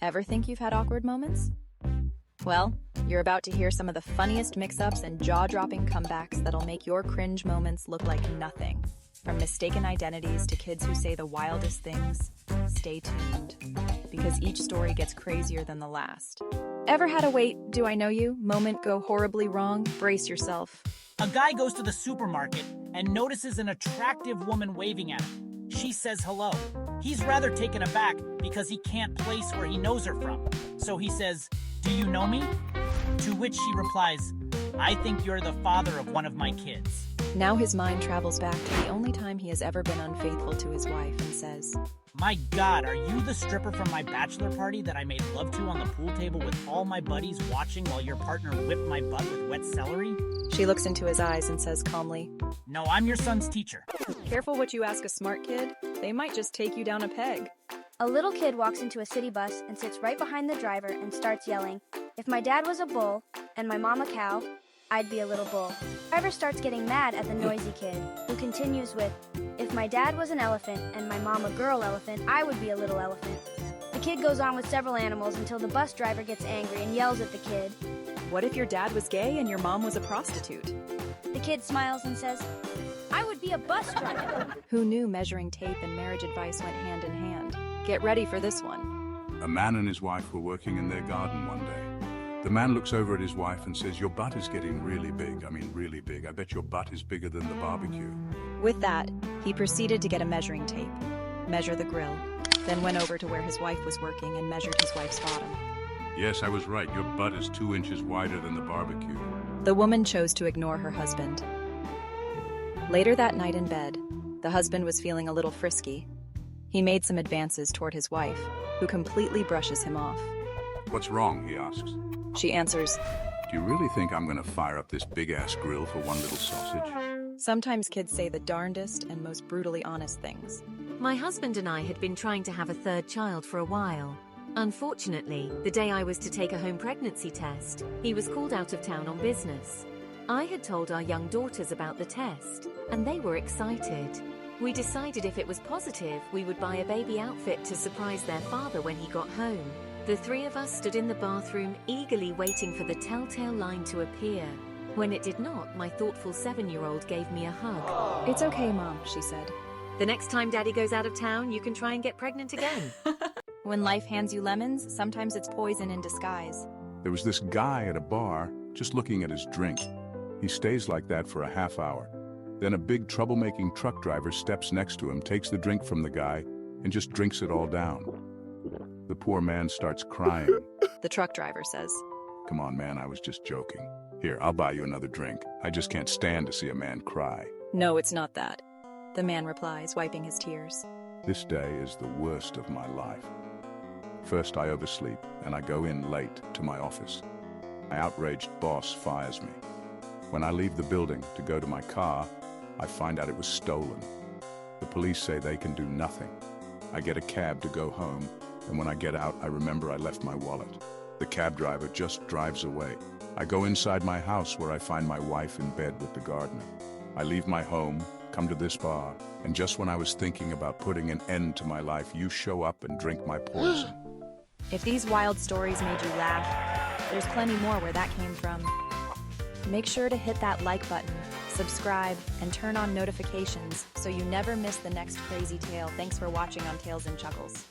Ever think you've had awkward moments? Well, you're about to hear some of the funniest mix-ups and jaw-dropping comebacks that'll make your cringe moments look like nothing. From mistaken identities to kids who say the wildest things, stay tuned, because each story gets crazier than the last. Ever had a "wait, do I know you" moment go horribly wrong? Brace yourself. A guy goes to the supermarket and notices an attractive woman waving at him. She says hello. He's rather taken aback because he can't place where he knows her from. So he says, "Do you know me?" To which she replies, "I think you're the father of one of my kids." Now his mind travels back to the only time he has ever been unfaithful to his wife and says, "My God, are you the stripper from my bachelor party that I made love to on the pool table with all my buddies watching while your partner whipped my butt with wet celery?" She looks into his eyes and says calmly, "No, I'm your son's teacher." "Careful what you ask a smart kid. They might just take you down a peg." A little kid walks into a city bus and sits right behind the driver and starts yelling, "If my dad was a bull and my mom a cow, I'd be a little bull." The driver starts getting mad at the noisy kid, who continues with, "If my dad was an elephant and my mom a girl elephant, I would be a little elephant." The kid goes on with several animals until the bus driver gets angry and yells at the kid, "What if your dad was gay and your mom was a prostitute?" The kid smiles and says, "I would be a bus driver." Who knew measuring tape and marriage advice went hand in hand? Get ready for this one. A man and his wife were working in their garden one day. The man looks over at his wife and says, "Your butt is getting really big. I mean, really big. I bet your butt is bigger than the barbecue." With that, he proceeded to get a measuring tape, measure the grill, then went over to where his wife was working and measured his wife's bottom. "Yes, I was right. Your butt is 2 inches wider than the barbecue." The woman chose to ignore her husband. Later that night in bed, the husband was feeling a little frisky. He made some advances toward his wife, who completely brushes him off. "What's wrong?" he asks. She answers, "Do you really think I'm going to fire up this big-ass grill for one little sausage?" Sometimes kids say the darndest and most brutally honest things. My husband and I had been trying to have a third child for a while. Unfortunately, the day I was to take a home pregnancy test, he was called out of town on business. I had told our young daughters about the test, and they were excited. We decided if it was positive, we would buy a baby outfit to surprise their father when he got home. The three of us stood in the bathroom, eagerly waiting for the telltale line to appear. When it did not, my thoughtful 7-year-old gave me a hug. "It's okay, Mom," she said. "The next time Daddy goes out of town, you can try and get pregnant again." When life hands you lemons, sometimes it's poison in disguise. There was this guy at a bar just looking at his drink. He stays like that for a half hour. Then a big troublemaking truck driver steps next to him, takes the drink from the guy, and just drinks it all down. The poor man starts crying. The truck driver says, "Come on, man, I was just joking. Here, I'll buy you another drink. I just can't stand to see a man cry." "No, it's not that," the man replies, wiping his tears. "This day is the worst of my life. First, I oversleep, and I go in late to my office. My outraged boss fires me. When I leave the building to go to my car, I find out it was stolen. The police say they can do nothing. I get a cab to go home, and when I get out, I remember I left my wallet. The cab driver just drives away. I go inside my house where I find my wife in bed with the gardener. I leave my home, come to this bar, and just when I was thinking about putting an end to my life, you show up and drink my poison." If these wild stories made you laugh, there's plenty more where that came from. Make sure to hit that like button, subscribe, and turn on notifications so you never miss the next crazy tale. Thanks for watching on Tales and Chuckles.